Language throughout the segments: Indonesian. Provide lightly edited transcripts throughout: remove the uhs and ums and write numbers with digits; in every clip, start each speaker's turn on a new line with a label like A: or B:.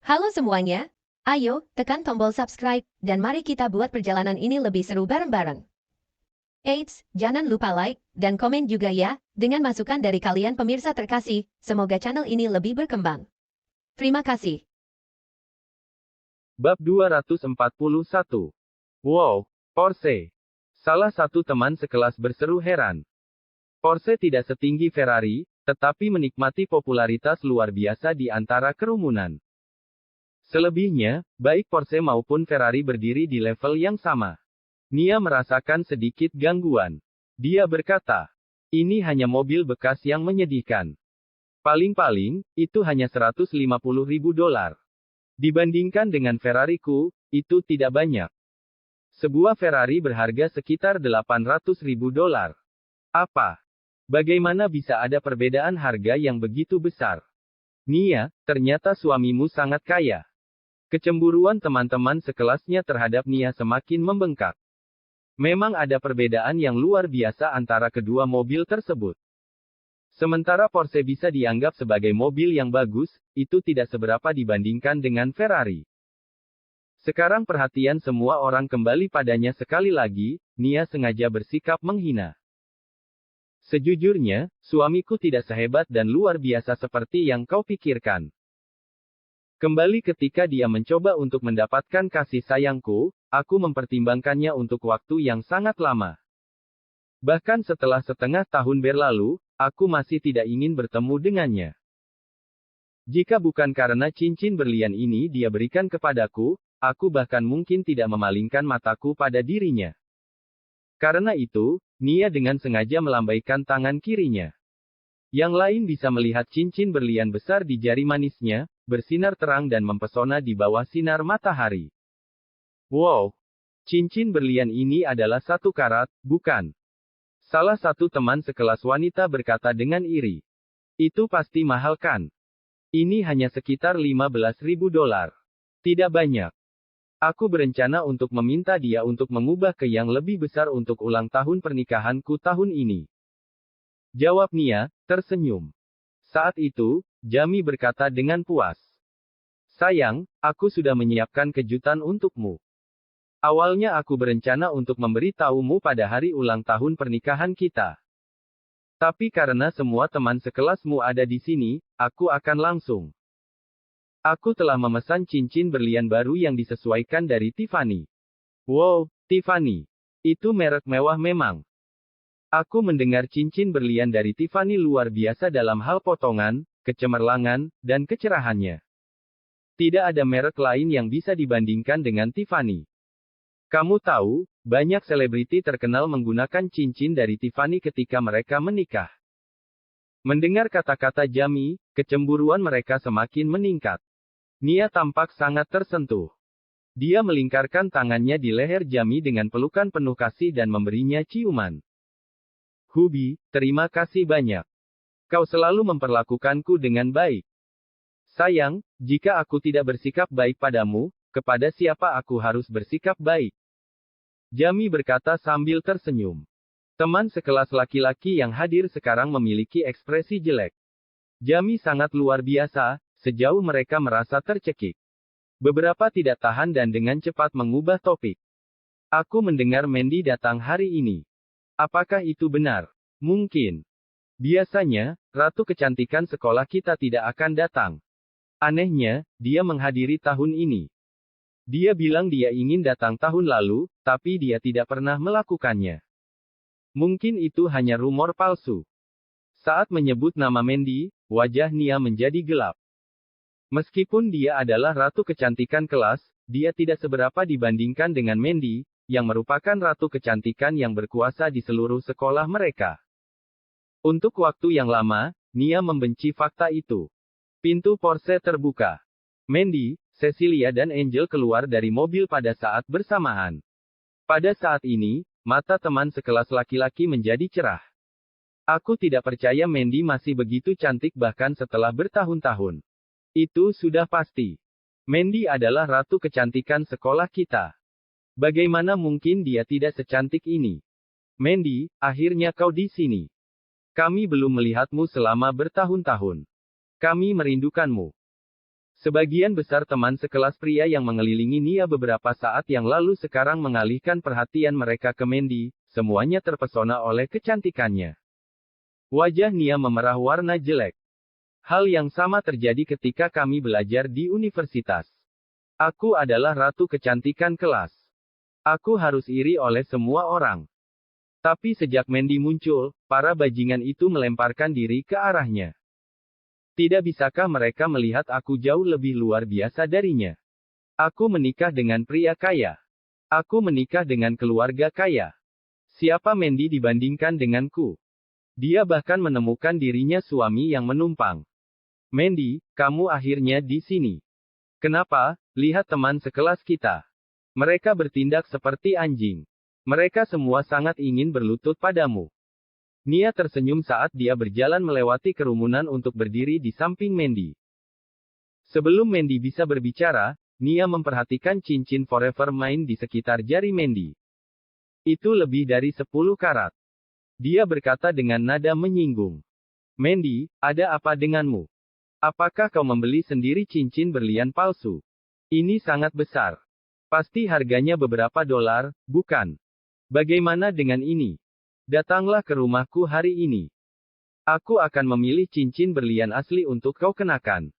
A: Halo semuanya, ayo tekan tombol subscribe dan mari kita buat perjalanan ini lebih seru bareng-bareng. Eits, jangan lupa like dan komen juga ya, dengan masukan dari kalian pemirsa terkasih, semoga channel ini lebih berkembang. Terima kasih.
B: Bab 241. Wow, Porsche. Salah satu teman sekelas berseru heran. Porsche tidak setinggi Ferrari, tetapi menikmati popularitas luar biasa di antara kerumunan. Selebihnya, baik Porsche maupun Ferrari berdiri di level yang sama. Nia merasakan sedikit gangguan. Dia berkata, ini hanya mobil bekas yang menyedihkan. Paling-paling, itu hanya $150.000. Dibandingkan dengan Ferrariku, itu tidak banyak. Sebuah Ferrari berharga sekitar $800.000. Apa? Bagaimana bisa ada perbedaan harga yang begitu besar? Nia, ternyata suamimu sangat kaya. Kecemburuan teman-teman sekelasnya terhadap Nia semakin membengkak. Memang ada perbedaan yang luar biasa antara kedua mobil tersebut. Sementara Porsche bisa dianggap sebagai mobil yang bagus, itu tidak seberapa dibandingkan dengan Ferrari. Sekarang perhatian semua orang kembali padanya sekali lagi, Nia sengaja bersikap menghina. Sejujurnya, suamiku tidak sehebat dan luar biasa seperti yang kau pikirkan. Kembali ketika dia mencoba untuk mendapatkan kasih sayangku, aku mempertimbangkannya untuk waktu yang sangat lama. Bahkan setelah setengah tahun berlalu, aku masih tidak ingin bertemu dengannya. Jika bukan karena cincin berlian ini dia berikan kepadaku, aku bahkan mungkin tidak memalingkan mataku pada dirinya. Karena itu, Nia dengan sengaja melambaikan tangan kirinya. Yang lain bisa melihat cincin berlian besar di jari manisnya, bersinar terang dan mempesona di bawah sinar matahari. Wow! Cincin berlian ini adalah 1 karat, bukan? Salah satu teman sekelas wanita berkata dengan iri. Itu pasti mahal kan? Ini hanya sekitar $15.000. Tidak banyak. Aku berencana untuk meminta dia untuk mengubah ke yang lebih besar untuk ulang tahun pernikahanku tahun ini. Jawab Nia, tersenyum. Saat itu, Jami berkata dengan puas. Sayang, aku sudah menyiapkan kejutan untukmu. Awalnya aku berencana untuk memberitahumu pada hari ulang tahun pernikahan kita. Tapi karena semua teman sekelasmu ada di sini, aku akan langsung. Aku telah memesan cincin berlian baru yang disesuaikan dari Tiffany. Wow, Tiffany. Itu merek mewah memang. Aku mendengar cincin berlian dari Tiffany luar biasa dalam hal potongan, kecemerlangan, dan kecerahannya. Tidak ada merek lain yang bisa dibandingkan dengan Tiffany. Kamu tahu, banyak selebriti terkenal menggunakan cincin dari Tiffany ketika mereka menikah. Mendengar kata-kata Jami, kecemburuan mereka semakin meningkat. Nia tampak sangat tersentuh. Dia melingkarkan tangannya di leher Jami dengan pelukan penuh kasih dan memberinya ciuman. Hubi, terima kasih banyak. Kau selalu memperlakukanku dengan baik. Sayang, jika aku tidak bersikap baik padamu, kepada siapa aku harus bersikap baik? Jami berkata sambil tersenyum. Teman sekelas laki-laki yang hadir sekarang memiliki ekspresi jelek. Jami sangat luar biasa, sejauh mereka merasa tercekik. Beberapa tidak tahan dan dengan cepat mengubah topik. Aku mendengar Mandy datang hari ini. Apakah itu benar? Mungkin. Biasanya, Ratu Kecantikan sekolah kita tidak akan datang. Anehnya, dia menghadiri tahun ini. Dia bilang dia ingin datang tahun lalu, tapi dia tidak pernah melakukannya. Mungkin itu hanya rumor palsu. Saat menyebut nama Mandy, wajah Nia menjadi gelap. Meskipun dia adalah Ratu Kecantikan kelas, dia tidak seberapa dibandingkan dengan Mandy, yang merupakan Ratu Kecantikan yang berkuasa di seluruh sekolah mereka. Untuk waktu yang lama, Nia membenci fakta itu. Pintu Porsche terbuka. Mandy, Cecilia dan Angel keluar dari mobil pada saat bersamaan. Pada saat ini, mata teman sekelas laki-laki menjadi cerah. Aku tidak percaya Mandy masih begitu cantik bahkan setelah bertahun-tahun. Itu sudah pasti. Mandy adalah Ratu Kecantikan sekolah kita. Bagaimana mungkin dia tidak secantik ini? Mandy, akhirnya kau di sini. Kami belum melihatmu selama bertahun-tahun. Kami merindukanmu. Sebagian besar teman sekelas pria yang mengelilingi Nia beberapa saat yang lalu sekarang mengalihkan perhatian mereka ke Mandy, semuanya terpesona oleh kecantikannya. Wajah Nia memerah warna jelek. Hal yang sama terjadi ketika kami belajar di universitas. Aku adalah ratu kecantikan kelas. Aku harus iri oleh semua orang. Tapi sejak Mandy muncul, para bajingan itu melemparkan diri ke arahnya. Tidak bisakah mereka melihat aku jauh lebih luar biasa darinya? Aku menikah dengan pria kaya. Aku menikah dengan keluarga kaya. Siapa Mandy dibandingkan denganku? Dia bahkan menemukan dirinya suami yang menumpang. Mandy, kamu akhirnya di sini. Kenapa? Lihat teman sekelas kita. Mereka bertindak seperti anjing. Mereka semua sangat ingin berlutut padamu. Nia tersenyum saat dia berjalan melewati kerumunan untuk berdiri di samping Mandy. Sebelum Mandy bisa berbicara, Nia memperhatikan cincin Forever Mine di sekitar jari Mandy. Itu lebih dari 10 karat. Dia berkata dengan nada menyinggung. Mandy, ada apa denganmu? Apakah kau membeli sendiri cincin berlian palsu? Ini sangat besar. Pasti harganya beberapa dolar, bukan? Bagaimana dengan ini? Datanglah ke rumahku hari ini. Aku akan memilih cincin berlian asli untuk kau kenakan.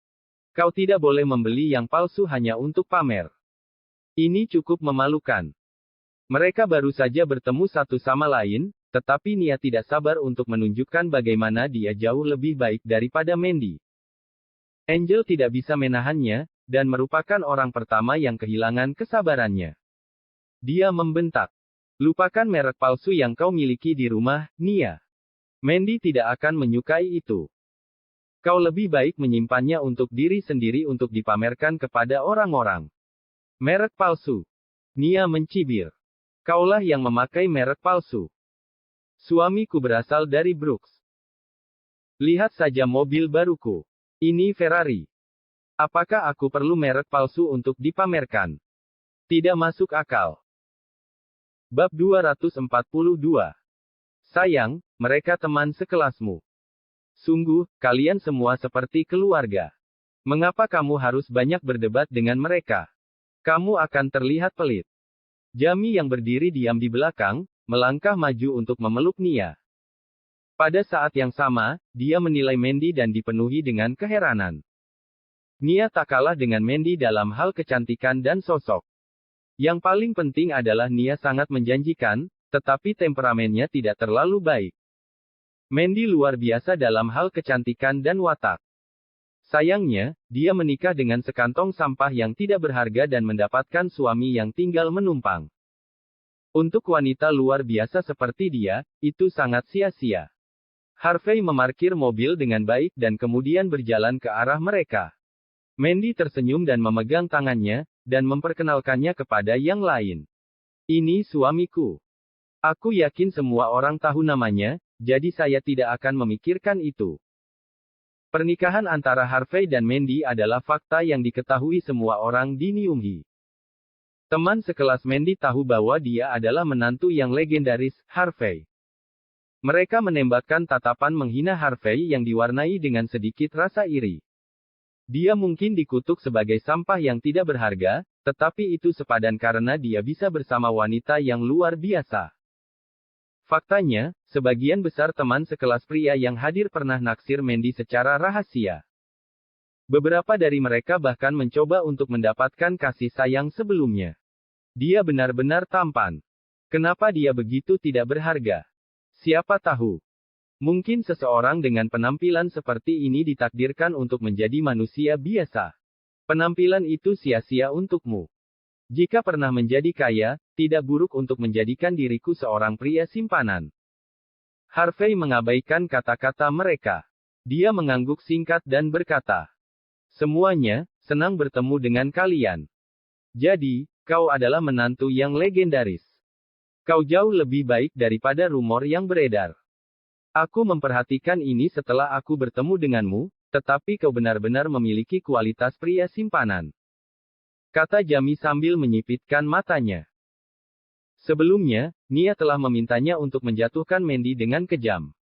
B: Kau tidak boleh membeli yang palsu hanya untuk pamer. Ini cukup memalukan. Mereka baru saja bertemu satu sama lain, tetapi Nia tidak sabar untuk menunjukkan bagaimana dia jauh lebih baik daripada Mandy. Angel tidak bisa menahannya, dan merupakan orang pertama yang kehilangan kesabarannya. Dia membentak. Lupakan merek palsu yang kau miliki di rumah, Nia. Mandy tidak akan menyukai itu. Kau lebih baik menyimpannya untuk diri sendiri untuk dipamerkan kepada orang-orang. Merek palsu. Nia mencibir. Kaulah yang memakai merek palsu. Suamiku berasal dari Brooks. Lihat saja mobil baruku. Ini Ferrari. Apakah aku perlu merek palsu untuk dipamerkan? Tidak masuk akal. Bab 242. Sayang, mereka teman sekelasmu. Sungguh, kalian semua seperti keluarga. Mengapa kamu harus banyak berdebat dengan mereka? Kamu akan terlihat pelit. Jamie yang berdiri diam di belakang, melangkah maju untuk memeluk Nia. Pada saat yang sama, dia menilai Mandy dan dipenuhi dengan keheranan. Nia tak kalah dengan Mandy dalam hal kecantikan dan sosok. Yang paling penting adalah Nia sangat menjanjikan, tetapi temperamennya tidak terlalu baik. Mandy luar biasa dalam hal kecantikan dan watak. Sayangnya, dia menikah dengan sekantong sampah yang tidak berharga dan mendapatkan suami yang tinggal menumpang. Untuk wanita luar biasa seperti dia, itu sangat sia-sia. Harvey memarkir mobil dengan baik dan kemudian berjalan ke arah mereka. Mandy tersenyum dan memegang tangannya, dan memperkenalkannya kepada yang lain. Ini suamiku. Aku yakin semua orang tahu namanya, jadi saya tidak akan memikirkan itu. Pernikahan antara Harvey dan Mandy adalah fakta yang diketahui semua orang di Nyunghi. Teman sekelas Mandy tahu bahwa dia adalah menantu yang legendaris, Harvey. Mereka menembakkan tatapan menghina Harvey yang diwarnai dengan sedikit rasa iri. Dia mungkin dikutuk sebagai sampah yang tidak berharga, tetapi itu sepadan karena dia bisa bersama wanita yang luar biasa. Faktanya, sebagian besar teman sekelas pria yang hadir pernah naksir Mandy secara rahasia. Beberapa dari mereka bahkan mencoba untuk mendapatkan kasih sayang sebelumnya. Dia benar-benar tampan. Kenapa dia begitu tidak berharga? Siapa tahu? Mungkin seseorang dengan penampilan seperti ini ditakdirkan untuk menjadi manusia biasa. Penampilan itu sia-sia untukmu. Jika pernah menjadi kaya, tidak buruk untuk menjadikan diriku seorang pria simpanan. Harvey mengabaikan kata-kata mereka. Dia mengangguk singkat dan berkata, semuanya, senang bertemu dengan kalian. Jadi, kau adalah menantu yang legendaris. Kau jauh lebih baik daripada rumor yang beredar. Aku memperhatikan ini setelah aku bertemu denganmu, tetapi kau benar-benar memiliki kualitas pria simpanan. Kata Jamie sambil menyipitkan matanya. Sebelumnya, Nia telah memintanya untuk menjatuhkan Mandy dengan kejam.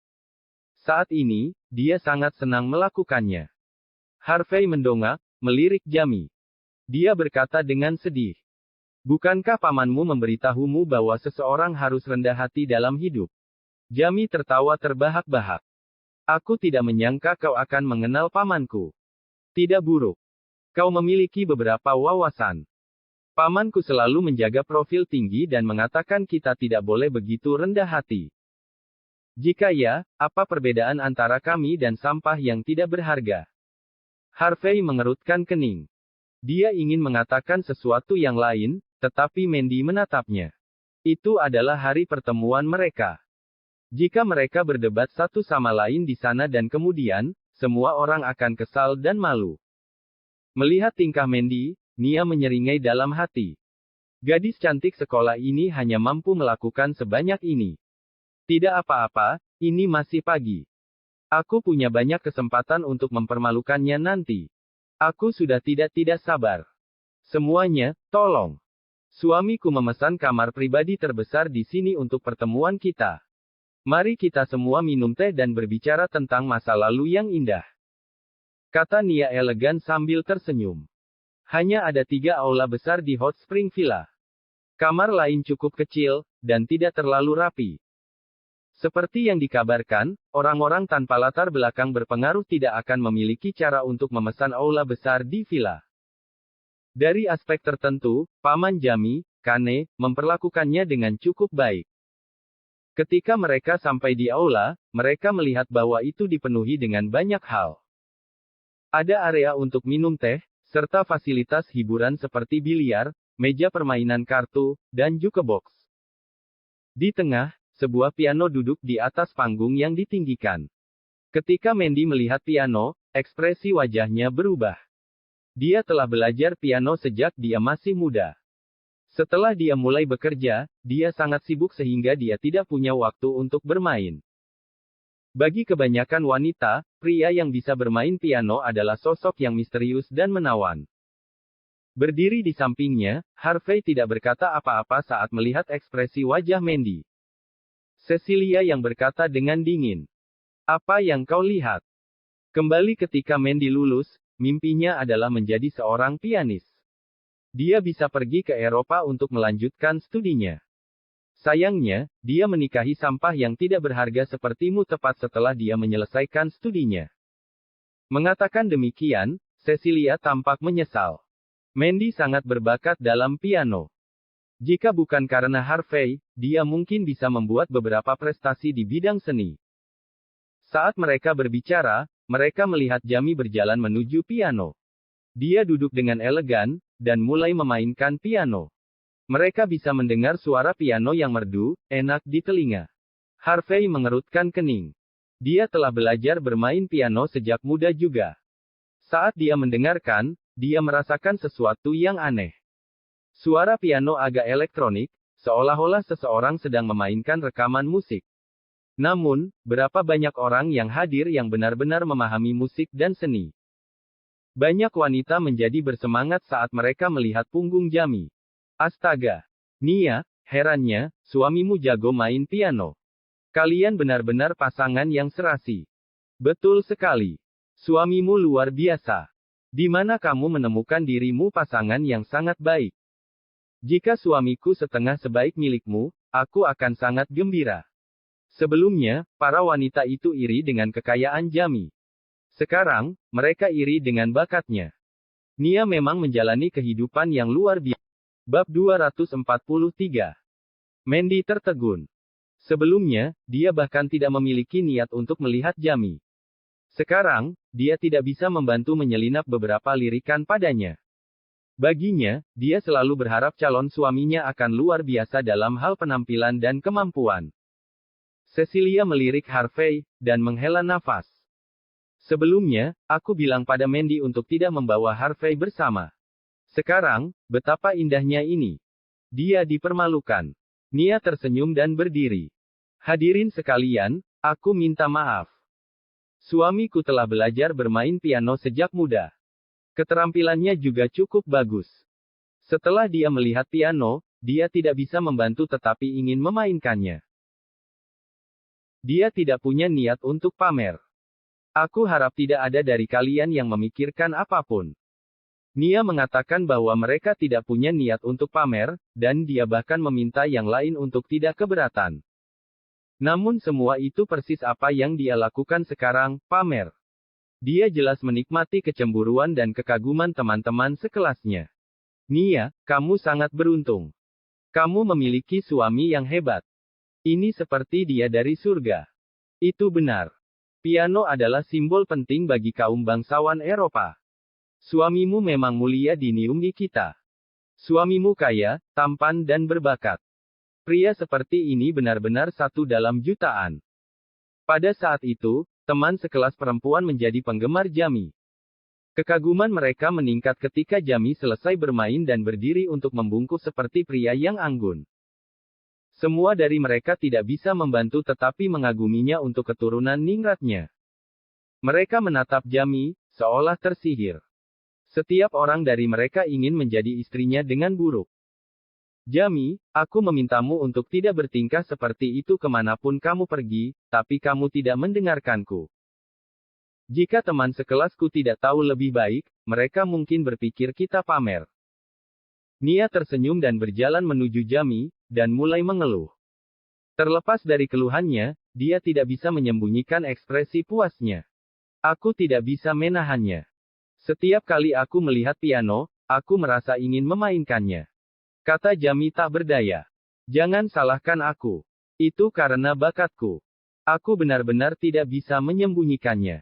B: Saat ini, dia sangat senang melakukannya. Harvey mendongak, melirik Jami. Dia berkata dengan sedih. Bukankah pamanmu memberitahumu bahwa seseorang harus rendah hati dalam hidup? Jami tertawa terbahak-bahak. Aku tidak menyangka kau akan mengenal pamanku. Tidak buruk. Kau memiliki beberapa wawasan. Pamanku selalu menjaga profil tinggi dan mengatakan kita tidak boleh begitu rendah hati. Jika ya, apa perbedaan antara kami dan sampah yang tidak berharga? Harvey mengerutkan kening. Dia ingin mengatakan sesuatu yang lain, tetapi Mandy menatapnya. Itu adalah hari pertemuan mereka. Jika mereka berdebat satu sama lain di sana dan kemudian, semua orang akan kesal dan malu. Melihat tingkah Mandy, Nia menyeringai dalam hati. Gadis cantik sekolah ini hanya mampu melakukan sebanyak ini. Tidak apa-apa, ini masih pagi. Aku punya banyak kesempatan untuk mempermalukannya nanti. Aku sudah tidak sabar. Semuanya, tolong. Suamiku memesan kamar pribadi terbesar di sini untuk pertemuan kita. Mari kita semua minum teh dan berbicara tentang masa lalu yang indah. Kata Nia elegan sambil tersenyum. Hanya ada 3 aula besar di Hot Spring Villa. Kamar lain cukup kecil, dan tidak terlalu rapi. Seperti yang dikabarkan, orang-orang tanpa latar belakang berpengaruh tidak akan memiliki cara untuk memesan aula besar di villa. Dari aspek tertentu, Paman Jami, Kane, memperlakukannya dengan cukup baik. Ketika mereka sampai di aula, mereka melihat bahwa itu dipenuhi dengan banyak hal. Ada area untuk minum teh, serta fasilitas hiburan seperti biliar, meja permainan kartu, dan jukebox. Di tengah, sebuah piano duduk di atas panggung yang ditinggikan. Ketika Mandy melihat piano, ekspresi wajahnya berubah. Dia telah belajar piano sejak dia masih muda. Setelah dia mulai bekerja, dia sangat sibuk sehingga dia tidak punya waktu untuk bermain. Bagi kebanyakan wanita, pria yang bisa bermain piano adalah sosok yang misterius dan menawan. Berdiri di sampingnya, Harvey tidak berkata apa-apa saat melihat ekspresi wajah Mandy. Cecilia yang berkata dengan dingin. Apa yang kau lihat? Kembali ketika Mandy lulus, mimpinya adalah menjadi seorang pianis. Dia bisa pergi ke Eropa untuk melanjutkan studinya. Sayangnya, dia menikahi sampah yang tidak berharga sepertimu tepat setelah dia menyelesaikan studinya. Mengatakan demikian, Cecilia tampak menyesal. Mandy sangat berbakat dalam piano. Jika bukan karena Harvey, dia mungkin bisa membuat beberapa prestasi di bidang seni. Saat mereka berbicara, mereka melihat Jami berjalan menuju piano. Dia duduk dengan elegan, dan mulai memainkan piano. Mereka bisa mendengar suara piano yang merdu, enak di telinga. Harvey mengerutkan kening. Dia telah belajar bermain piano sejak muda juga. Saat dia mendengarkan, dia merasakan sesuatu yang aneh. Suara piano agak elektronik, seolah-olah seseorang sedang memainkan rekaman musik. Namun, berapa banyak orang yang hadir yang benar-benar memahami musik dan seni? Banyak wanita menjadi bersemangat saat mereka melihat punggung Jami. Astaga! Nia, herannya, suamimu jago main piano. Kalian benar-benar pasangan yang serasi. Betul sekali. Suamimu luar biasa. Di mana kamu menemukan dirimu pasangan yang sangat baik? Jika suamiku setengah sebaik milikmu, aku akan sangat gembira. Sebelumnya, para wanita itu iri dengan kekayaan Jami. Sekarang, mereka iri dengan bakatnya. Nia memang menjalani kehidupan yang luar biasa. Bab 243. Mandy tertegun. Sebelumnya, dia bahkan tidak memiliki niat untuk melihat Jami. Sekarang, dia tidak bisa membantu menyelinap beberapa lirikan padanya. Baginya, dia selalu berharap calon suaminya akan luar biasa dalam hal penampilan dan kemampuan. Cecilia melirik Harvey, dan menghela nafas. Sebelumnya, aku bilang pada Mandy untuk tidak membawa Harvey bersama. Sekarang, betapa indahnya ini. Dia dipermalukan. Nia tersenyum dan berdiri. Hadirin sekalian, aku minta maaf. Suamiku telah belajar bermain piano sejak muda. Keterampilannya juga cukup bagus. Setelah dia melihat piano, dia tidak bisa membantu tetapi ingin memainkannya. Dia tidak punya niat untuk pamer. Aku harap tidak ada dari kalian yang memikirkan apapun. Nia mengatakan bahwa mereka tidak punya niat untuk pamer, dan dia bahkan meminta yang lain untuk tidak keberatan. Namun semua itu persis apa yang dia lakukan sekarang, pamer. Dia jelas menikmati kecemburuan dan kekaguman teman-teman sekelasnya. Nia, kamu sangat beruntung. Kamu memiliki suami yang hebat. Ini seperti dia dari surga. Itu benar. Piano adalah simbol penting bagi kaum bangsawan Eropa. Suamimu memang mulia di Niunggi kita. Suamimu kaya, tampan dan berbakat. Pria seperti ini benar-benar satu dalam jutaan. Pada saat itu, teman sekelas perempuan menjadi penggemar Jami. Kekaguman mereka meningkat ketika Jami selesai bermain dan berdiri untuk membungkuk seperti pria yang anggun. Semua dari mereka tidak bisa membantu tetapi mengaguminya untuk keturunan ningratnya. Mereka menatap Jami, seolah tersihir. Setiap orang dari mereka ingin menjadi istrinya dengan buruk. Jami, aku memintamu untuk tidak bertingkah seperti itu kemanapun kamu pergi, tapi kamu tidak mendengarkanku. Jika teman sekelasku tidak tahu lebih baik, mereka mungkin berpikir kita pamer. Nia tersenyum dan berjalan menuju Jami, dan mulai mengeluh. Terlepas dari keluhannya, dia tidak bisa menyembunyikan ekspresi puasnya. Aku tidak bisa menahannya. Setiap kali aku melihat piano, aku merasa ingin memainkannya. Kata Jami tak berdaya. Jangan salahkan aku. Itu karena bakatku. Aku benar-benar tidak bisa menyembunyikannya.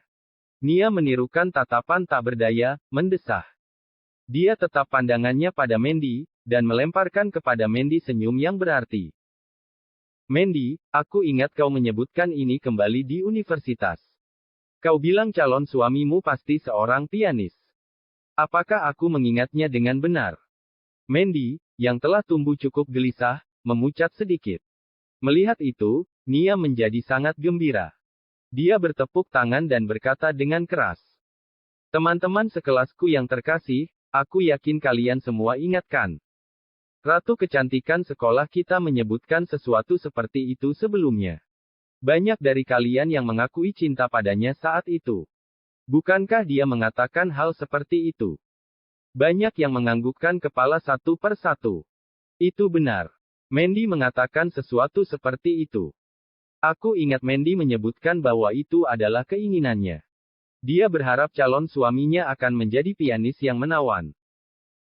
B: Nia menirukan tatapan tak berdaya, mendesah. Dia tetap pandangannya pada Mandy, dan melemparkan kepada Mandy senyum yang berarti. Mandy, aku ingat kau menyebutkan ini kembali di universitas. Kau bilang calon suamimu pasti seorang pianis. Apakah aku mengingatnya dengan benar? Mandy, yang telah tumbuh cukup gelisah, memucat sedikit. Melihat itu, Nia menjadi sangat gembira. Dia bertepuk tangan dan berkata dengan keras. Teman-teman sekelasku yang terkasih, aku yakin kalian semua ingatkan. Ratu kecantikan sekolah kita menyebutkan sesuatu seperti itu sebelumnya. Banyak dari kalian yang mengakui cinta padanya saat itu. Bukankah dia mengatakan hal seperti itu? Banyak yang menganggukkan kepala satu per satu. Itu benar. Mandy mengatakan sesuatu seperti itu. Aku ingat Mandy menyebutkan bahwa itu adalah keinginannya. Dia berharap calon suaminya akan menjadi pianis yang menawan.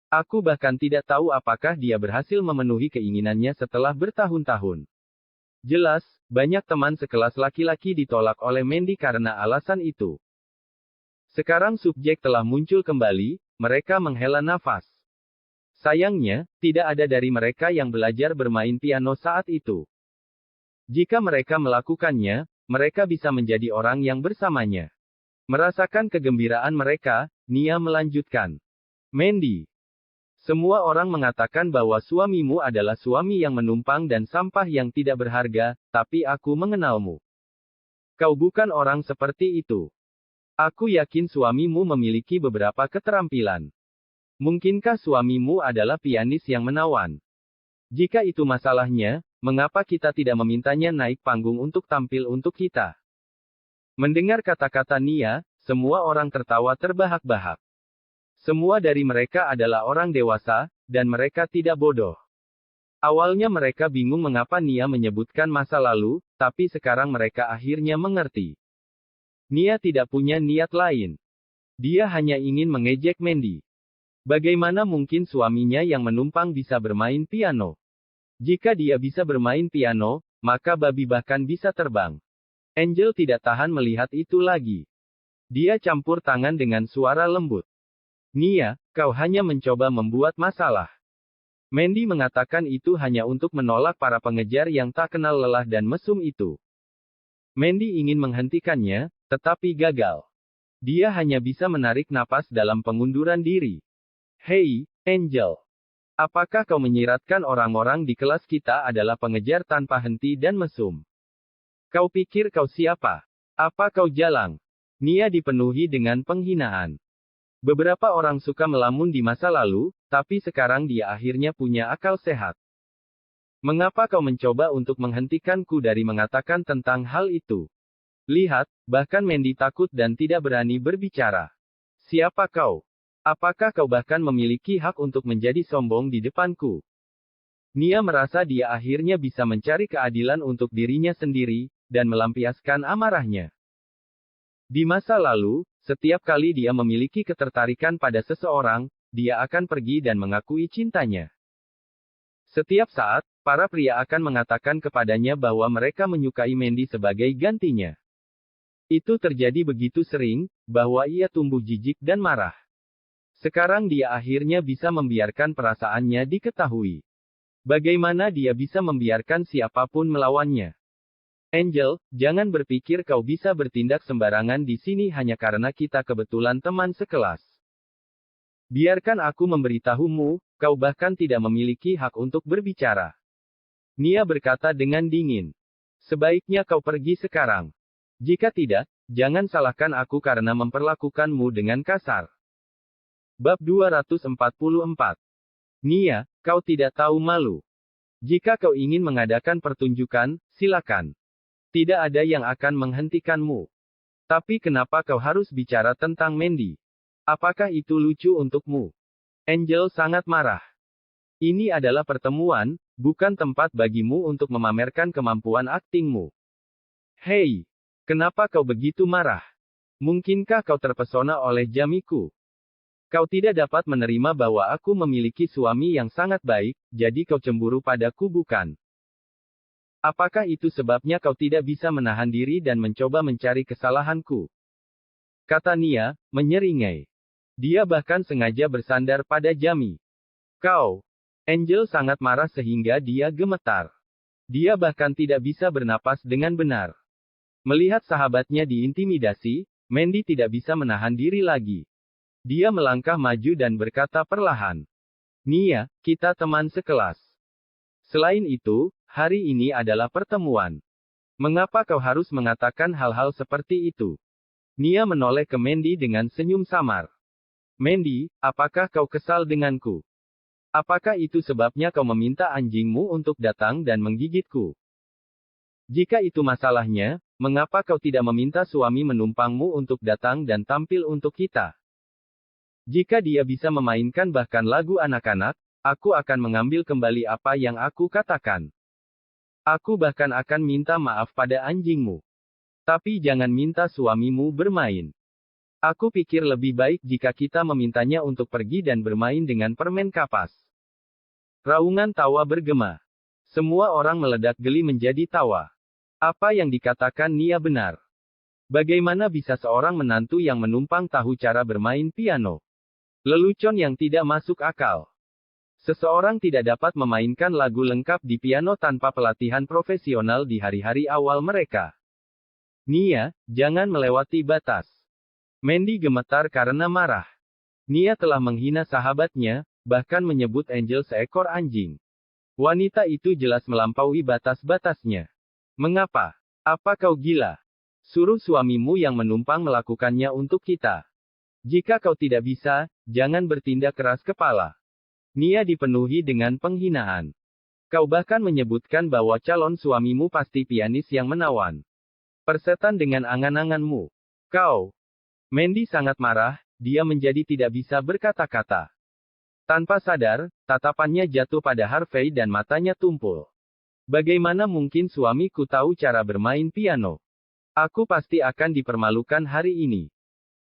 B: Aku bahkan tidak tahu apakah dia berhasil memenuhi keinginannya setelah bertahun-tahun. Jelas, banyak teman sekelas laki-laki ditolak oleh Mandy karena alasan itu. Sekarang subjek telah muncul kembali, mereka menghela nafas. Sayangnya, tidak ada dari mereka yang belajar bermain piano saat itu. Jika mereka melakukannya, mereka bisa menjadi orang yang bersamanya. Merasakan kegembiraan mereka, Nia melanjutkan. Mandy. Semua orang mengatakan bahwa suamimu adalah suami yang menumpang dan sampah yang tidak berharga, tapi aku mengenalmu. Kau bukan orang seperti itu. Aku yakin suamimu memiliki beberapa keterampilan. Mungkinkah suamimu adalah pianis yang menawan? Jika itu masalahnya, mengapa kita tidak memintanya naik panggung untuk tampil untuk kita? Mendengar kata-kata Nia, semua orang tertawa terbahak-bahak. Semua dari mereka adalah orang dewasa, dan mereka tidak bodoh. Awalnya mereka bingung mengapa Nia menyebutkan masa lalu, tapi sekarang mereka akhirnya mengerti. Nia tidak punya niat lain. Dia hanya ingin mengejek Mandy. Bagaimana mungkin suaminya yang menumpang bisa bermain piano? Jika dia bisa bermain piano, maka babi bahkan bisa terbang. Angel tidak tahan melihat itu lagi. Dia campur tangan dengan suara lembut. Nia, kau hanya mencoba membuat masalah. Mandy mengatakan itu hanya untuk menolak para pengejar yang tak kenal lelah dan mesum itu. Mandy ingin menghentikannya, tetapi gagal. Dia hanya bisa menarik napas dalam pengunduran diri. Hei, Angel. Apakah kau menyiratkan orang-orang di kelas kita adalah pengejar tanpa henti dan mesum? Kau pikir kau siapa? Apa kau jalang? Nia dipenuhi dengan penghinaan. Beberapa orang suka melamun di masa lalu, tapi sekarang dia akhirnya punya akal sehat. Mengapa kau mencoba untuk menghentikanku dari mengatakan tentang hal itu? Lihat, bahkan Mandy takut dan tidak berani berbicara. Siapa kau? Apakah kau bahkan memiliki hak untuk menjadi sombong di depanku? Nia merasa dia akhirnya bisa mencari keadilan untuk dirinya sendiri, dan melampiaskan amarahnya. Di masa lalu, setiap kali dia memiliki ketertarikan pada seseorang, dia akan pergi dan mengakui cintanya. Setiap saat, para pria akan mengatakan kepadanya bahwa mereka menyukai Mandy sebagai gantinya. Itu terjadi begitu sering, bahwa ia tumbuh jijik dan marah. Sekarang dia akhirnya bisa membiarkan perasaannya diketahui. Bagaimana dia bisa membiarkan siapapun melawannya? Angel, jangan berpikir kau bisa bertindak sembarangan di sini hanya karena kita kebetulan teman sekelas. Biarkan aku memberitahumu, kau bahkan tidak memiliki hak untuk berbicara. Nia berkata dengan dingin. Sebaiknya kau pergi sekarang. Jika tidak, jangan salahkan aku karena memperlakukanmu dengan kasar. Bab 244. Nia, kau tidak tahu malu. Jika kau ingin mengadakan pertunjukan, silakan. Tidak ada yang akan menghentikanmu. Tapi kenapa kau harus bicara tentang Mandy? Apakah itu lucu untukmu? Angel sangat marah. Ini adalah pertemuan, bukan tempat bagimu untuk memamerkan kemampuan aktingmu. Hei, kenapa kau begitu marah? Mungkinkah kau terpesona oleh Jamiku? Kau tidak dapat menerima bahwa aku memiliki suami yang sangat baik, jadi kau cemburu padaku bukan? Apakah itu sebabnya kau tidak bisa menahan diri dan mencoba mencari kesalahanku? Kata Nia, menyeringai. Dia bahkan sengaja bersandar pada Jami. Kau. Angel sangat marah sehingga dia gemetar. Dia bahkan tidak bisa bernapas dengan benar. Melihat sahabatnya diintimidasi, Mandy tidak bisa menahan diri lagi. Dia melangkah maju dan berkata perlahan. Nia, kita teman sekelas. Selain itu, hari ini adalah pertemuan. Mengapa kau harus mengatakan hal-hal seperti itu? Nia menoleh ke Mandy dengan senyum samar. Mandy, apakah kau kesal denganku? Apakah itu sebabnya kau meminta anjingmu untuk datang dan menggigitku? Jika itu masalahnya, mengapa kau tidak meminta suami menumpangmu untuk datang dan tampil untuk kita? Jika dia bisa memainkan bahkan lagu anak-anak, aku akan mengambil kembali apa yang aku katakan. Aku bahkan akan minta maaf pada anjingmu. Tapi jangan minta suamimu bermain. Aku pikir lebih baik jika kita memintanya untuk pergi dan bermain dengan permen kapas. Raungan tawa bergema. Semua orang meledak geli menjadi tawa. Apa yang dikatakan Nia benar. Bagaimana bisa seorang menantu yang menumpang tahu cara bermain piano? Lelucon yang tidak masuk akal. Seseorang tidak dapat memainkan lagu lengkap di piano tanpa pelatihan profesional di hari-hari awal mereka. Nia, jangan melewati batas. Mandy gemetar karena marah. Nia telah menghina sahabatnya, bahkan menyebut Angel seekor anjing. Wanita itu jelas melampaui batas-batasnya. Mengapa? Apa kau gila? Suruh suamimu yang menumpang melakukannya untuk kita. Jika kau tidak bisa, jangan bertindak keras kepala. Nia dipenuhi dengan penghinaan. Kau bahkan menyebutkan bahwa calon suamimu pasti pianis yang menawan. Persetan dengan angan-anganmu. Kau. Mandy sangat marah, dia menjadi tidak bisa berkata-kata. Tanpa sadar, tatapannya jatuh pada Harvey dan matanya tumpul. Bagaimana mungkin suamiku tahu cara bermain piano? Aku pasti akan dipermalukan hari ini.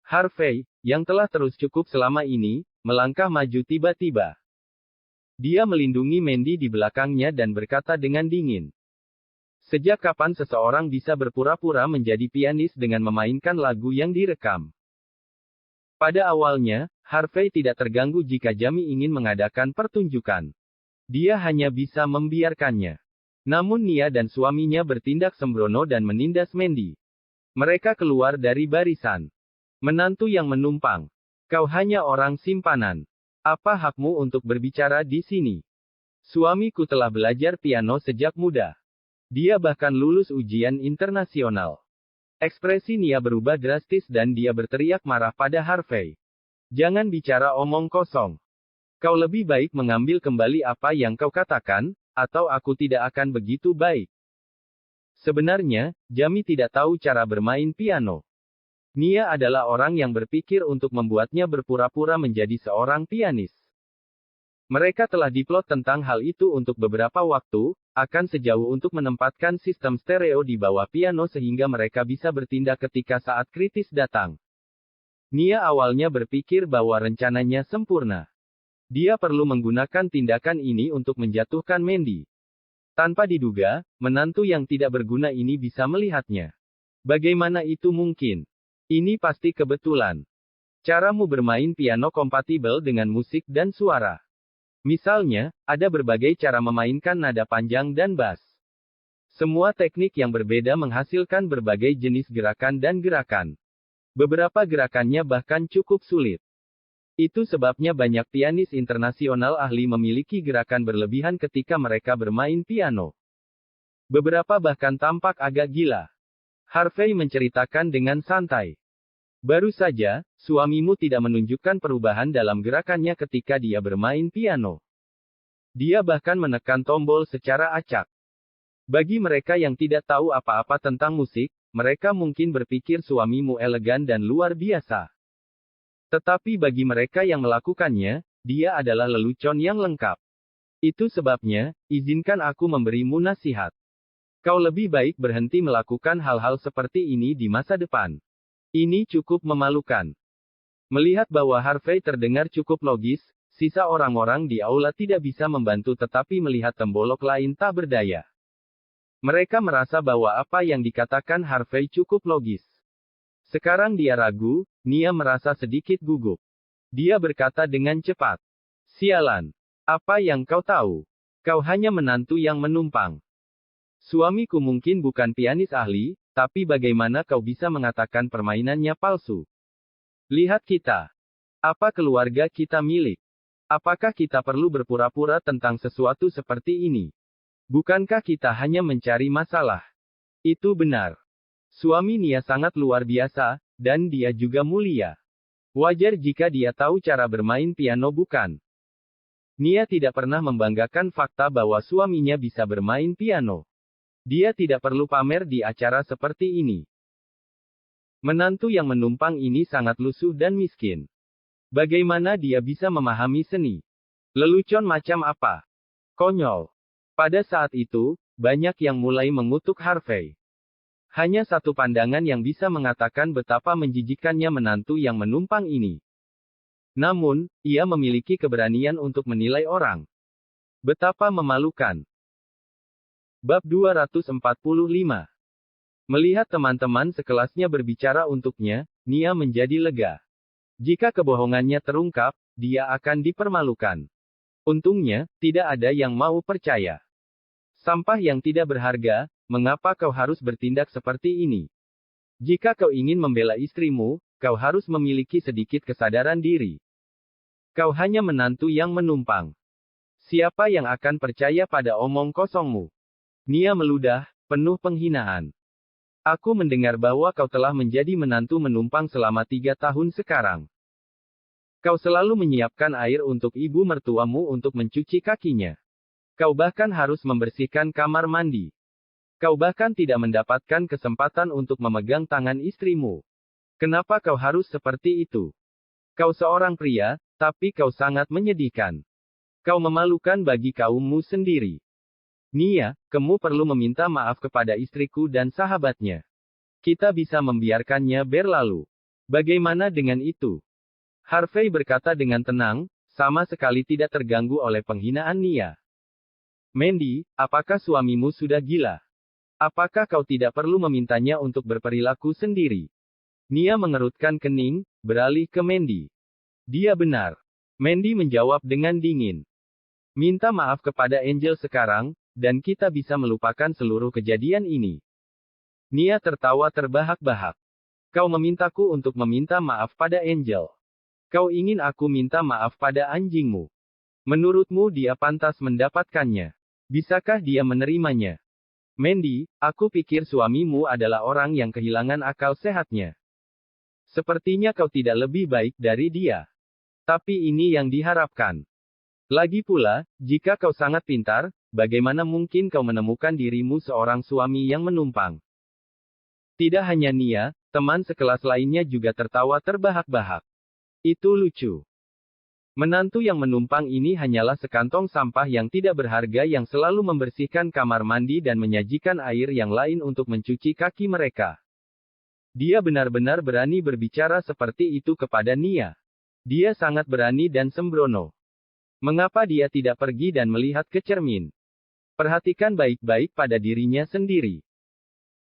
B: Harvey, yang telah terus cukup selama ini, melangkah maju tiba-tiba. Dia melindungi Mandy di belakangnya dan berkata dengan dingin. Sejak kapan seseorang bisa berpura-pura menjadi pianis dengan memainkan lagu yang direkam? Pada awalnya, Harvey tidak terganggu jika Jami ingin mengadakan pertunjukan. Dia hanya bisa membiarkannya. Namun Nia dan suaminya bertindak sembrono dan menindas Mandy. Mereka keluar dari barisan. Menantu yang menumpang. Kau hanya orang simpanan. Apa hakmu untuk berbicara di sini? Suamiku telah belajar piano sejak muda. Dia bahkan lulus ujian internasional. Ekspresi Nia berubah drastis dan dia berteriak marah pada Harvey. Jangan bicara omong kosong. Kau lebih baik mengambil kembali apa yang kau katakan, atau aku tidak akan begitu baik. Sebenarnya, Jami tidak tahu cara bermain piano. Nia adalah orang yang berpikir untuk membuatnya berpura-pura menjadi seorang pianis. Mereka telah diplot tentang hal itu untuk beberapa waktu, akan sejauh untuk menempatkan sistem stereo di bawah piano sehingga mereka bisa bertindak ketika saat kritis datang. Nia awalnya berpikir bahwa rencananya sempurna. Dia perlu menggunakan tindakan ini untuk menjatuhkan Mandy. Tanpa diduga, menantu yang tidak berguna ini bisa melihatnya. Bagaimana itu mungkin? Ini pasti kebetulan. Caramu bermain piano kompatibel dengan musik dan suara. Misalnya, ada berbagai cara memainkan nada panjang dan bass. Semua teknik yang berbeda menghasilkan berbagai jenis gerakan dan gerakan. Beberapa gerakannya bahkan cukup sulit. Itu sebabnya banyak pianis internasional ahli memiliki gerakan berlebihan ketika mereka bermain piano. Beberapa bahkan tampak agak gila. Harvey menceritakan dengan santai. Baru saja, suamimu tidak menunjukkan perubahan dalam gerakannya ketika dia bermain piano. Dia bahkan menekan tombol secara acak. Bagi mereka yang tidak tahu apa-apa tentang musik, mereka mungkin berpikir suamimu elegan dan luar biasa. Tetapi bagi mereka yang melakukannya, dia adalah lelucon yang lengkap. Itu sebabnya, izinkan aku memberimu nasihat. Kau lebih baik berhenti melakukan hal-hal seperti ini di masa depan. Ini cukup memalukan. Melihat bahwa Harvey terdengar cukup logis, sisa orang-orang di aula tidak bisa membantu tetapi melihat tembolok lain tak berdaya. Mereka merasa bahwa apa yang dikatakan Harvey cukup logis. Sekarang dia ragu, Nia merasa sedikit gugup. Dia berkata dengan cepat. Sialan. Apa yang kau tahu? Kau hanya menantu yang menumpang. Suamiku mungkin bukan pianis ahli, tapi bagaimana kau bisa mengatakan permainannya palsu? Lihat kita. Apa keluarga kita milik? Apakah kita perlu berpura-pura tentang sesuatu seperti ini? Bukankah kita hanya mencari masalah? Itu benar. Suami Nia sangat luar biasa, dan dia juga mulia. Wajar jika dia tahu cara bermain piano bukan? Nia tidak pernah membanggakan fakta bahwa suaminya bisa bermain piano. Dia tidak perlu pamer di acara seperti ini. Menantu yang menumpang ini sangat lusuh dan miskin. Bagaimana dia bisa memahami seni? Lelucon macam apa? Konyol. Pada saat itu, banyak yang mulai mengutuk Harvey. Hanya satu pandangan yang bisa mengatakan betapa menjijikannya menantu yang menumpang ini. Namun, ia memiliki keberanian untuk menilai orang. Betapa memalukan. Bab 245. Melihat teman-teman sekelasnya berbicara untuknya, Nia menjadi lega. Jika kebohongannya terungkap, dia akan dipermalukan. Untungnya, tidak ada yang mau percaya. Sampah yang tidak berharga, mengapa kau harus bertindak seperti ini? Jika kau ingin membela istrimu, kau harus memiliki sedikit kesadaran diri. Kau hanya menantu yang menumpang. Siapa yang akan percaya pada omong kosongmu? Nia meludah, penuh penghinaan. Aku mendengar bahwa kau telah menjadi menantu menumpang selama 3 tahun sekarang. Kau selalu menyiapkan air untuk ibu mertuamu untuk mencuci kakinya. Kau bahkan harus membersihkan kamar mandi. Kau bahkan tidak mendapatkan kesempatan untuk memegang tangan istrimu. Kenapa kau harus seperti itu? Kau seorang pria, tapi kau sangat menyedihkan. Kau memalukan bagi kaummu sendiri. Nia, kamu perlu meminta maaf kepada istriku dan sahabatnya. Kita bisa membiarkannya berlalu. Bagaimana dengan itu? Harvey berkata dengan tenang, sama sekali tidak terganggu oleh penghinaan Nia. Mandy, apakah suamimu sudah gila? Apakah kau tidak perlu memintanya untuk berperilaku sendiri? Nia mengerutkan kening, beralih ke Mandy. Dia benar. Mandy menjawab dengan dingin. Minta maaf kepada Angel sekarang, dan kita bisa melupakan seluruh kejadian ini. Nia tertawa terbahak-bahak. Kau memintaku untuk meminta maaf pada Angel. Kau ingin aku minta maaf pada anjingmu. Menurutmu dia pantas mendapatkannya. Bisakah dia menerimanya? Mandy, aku pikir suamimu adalah orang yang kehilangan akal sehatnya. Sepertinya kau tidak lebih baik dari dia. Tapi ini yang diharapkan. Lagi pula, jika kau sangat pintar, bagaimana mungkin kau menemukan dirimu seorang suami yang menumpang? Tidak hanya Nia, teman sekelas lainnya juga tertawa terbahak-bahak. Itu lucu. Menantu yang menumpang ini hanyalah sekantong sampah yang tidak berharga yang selalu membersihkan kamar mandi dan menyajikan air yang lain untuk mencuci kaki mereka. Dia benar-benar berani berbicara seperti itu kepada Nia. Dia sangat berani dan sembrono. Mengapa dia tidak pergi dan melihat ke cermin? Perhatikan baik-baik pada dirinya sendiri.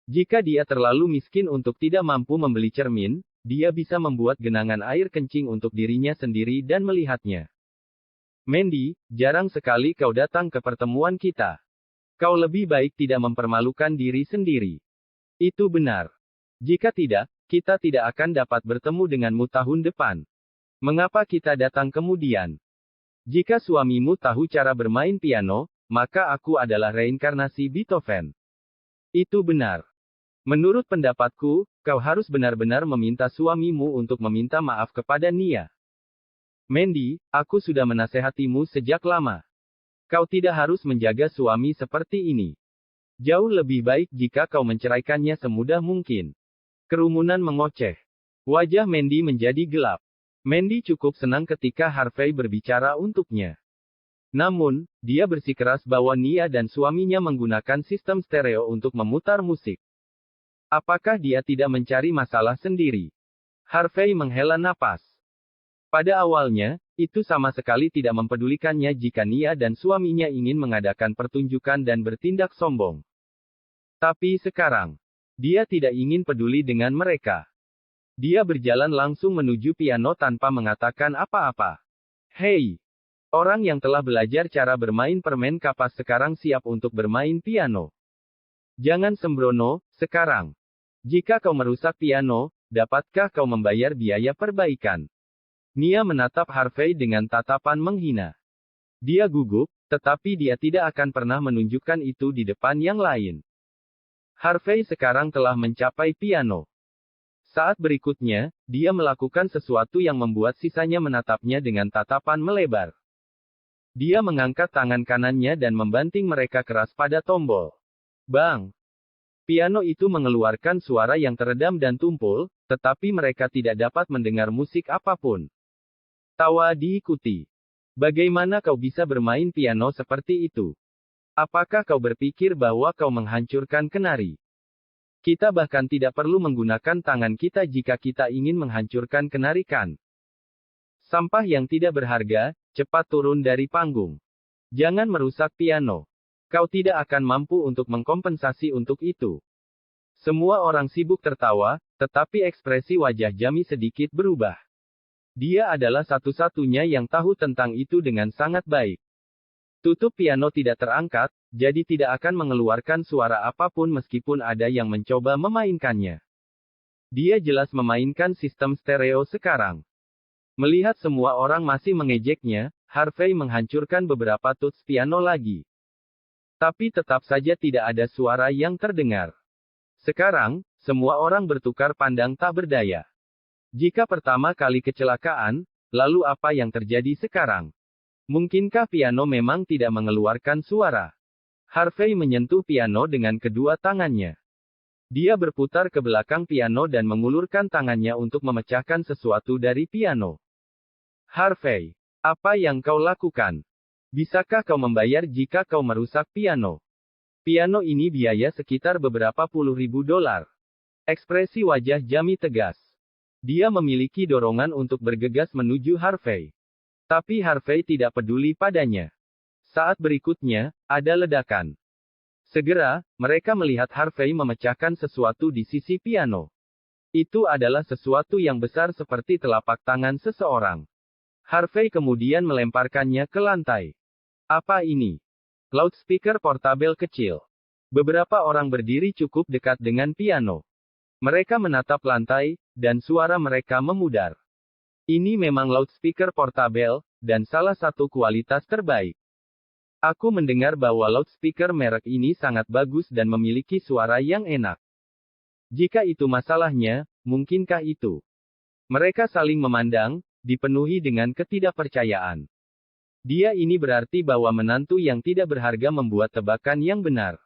B: Jika dia terlalu miskin untuk tidak mampu membeli cermin, dia bisa membuat genangan air kencing untuk dirinya sendiri dan melihatnya. Mandy, jarang sekali kau datang ke pertemuan kita. Kau lebih baik tidak mempermalukan diri sendiri. Itu benar. Jika tidak, kita tidak akan dapat bertemu denganmu tahun depan. Mengapa kita datang kemudian? Jika suamimu tahu cara bermain piano, maka aku adalah reinkarnasi Beethoven. Itu benar. Menurut pendapatku, kau harus benar-benar meminta suamimu untuk meminta maaf kepada Nia. Mandy, aku sudah menasehatimu sejak lama. Kau tidak harus menjaga suami seperti ini. Jauh lebih baik jika kau menceraikannya semudah mungkin. Kerumunan mengoceh. Wajah Mandy menjadi gelap. Mandy cukup senang ketika Harvey berbicara untuknya. Namun, dia bersikeras bahwa Nia dan suaminya menggunakan sistem stereo untuk memutar musik. Apakah dia tidak mencari masalah sendiri? Harvey menghela napas. Pada awalnya, itu sama sekali tidak mempedulikannya jika Nia dan suaminya ingin mengadakan pertunjukan dan bertindak sombong. Tapi sekarang, dia tidak ingin peduli dengan mereka. Dia berjalan langsung menuju piano tanpa mengatakan apa-apa. Hei! Orang yang telah belajar cara bermain permen kapas sekarang siap untuk bermain piano. Jangan sembrono, sekarang. Jika kau merusak piano, dapatkah kau membayar biaya perbaikan? Nia menatap Harvey dengan tatapan menghina. Dia gugup, tetapi dia tidak akan pernah menunjukkan itu di depan yang lain. Harvey sekarang telah mencapai piano. Saat berikutnya, dia melakukan sesuatu yang membuat sisanya menatapnya dengan tatapan melebar. Dia mengangkat tangan kanannya dan membanting mereka keras pada tombol. Bang! Piano itu mengeluarkan suara yang teredam dan tumpul, tetapi mereka tidak dapat mendengar musik apapun. Tawa diikuti. Bagaimana kau bisa bermain piano seperti itu? Apakah kau berpikir bahwa kau menghancurkan kenari? Kita bahkan tidak perlu menggunakan tangan kita jika kita ingin menghancurkan kenari kan? Sampah yang tidak berharga, cepat turun dari panggung. Jangan merusak piano. Kau tidak akan mampu untuk mengkompensasi untuk itu. Semua orang sibuk tertawa, tetapi ekspresi wajah Jamie sedikit berubah. Dia adalah satu-satunya yang tahu tentang itu dengan sangat baik. Tutup piano tidak terangkat, jadi tidak akan mengeluarkan suara apapun meskipun ada yang mencoba memainkannya. Dia jelas memainkan sistem stereo sekarang. Melihat semua orang masih mengejeknya, Harvey menghancurkan beberapa tuts piano lagi. Tapi tetap saja tidak ada suara yang terdengar. Sekarang, semua orang bertukar pandang tak berdaya. Jika pertama kali kecelakaan, lalu apa yang terjadi sekarang? Mungkinkah piano memang tidak mengeluarkan suara? Harvey menyentuh piano dengan kedua tangannya. Dia berputar ke belakang piano dan mengulurkan tangannya untuk memecahkan sesuatu dari piano. Harvey, apa yang kau lakukan? Bisakah kau membayar jika kau merusak piano? Piano ini biaya sekitar beberapa puluh ribu dolar. Ekspresi wajah Jamie tegas. Dia memiliki dorongan untuk bergegas menuju Harvey. Tapi Harvey tidak peduli padanya. Saat berikutnya, ada ledakan. Segera, mereka melihat Harvey memecahkan sesuatu di sisi piano. Itu adalah sesuatu yang besar seperti telapak tangan seseorang. Harvey kemudian melemparkannya ke lantai. Apa ini? Loudspeaker portabel kecil. Beberapa orang berdiri cukup dekat dengan piano. Mereka menatap lantai, dan suara mereka memudar. Ini memang loudspeaker portabel, dan salah satu kualitas terbaik. Aku mendengar bahwa loudspeaker merek ini sangat bagus dan memiliki suara yang enak. Jika itu masalahnya, mungkinkah itu? Mereka saling memandang, dipenuhi dengan ketidakpercayaan. Dia ini berarti bahwa menantu yang tidak berharga membuat tebakan yang benar.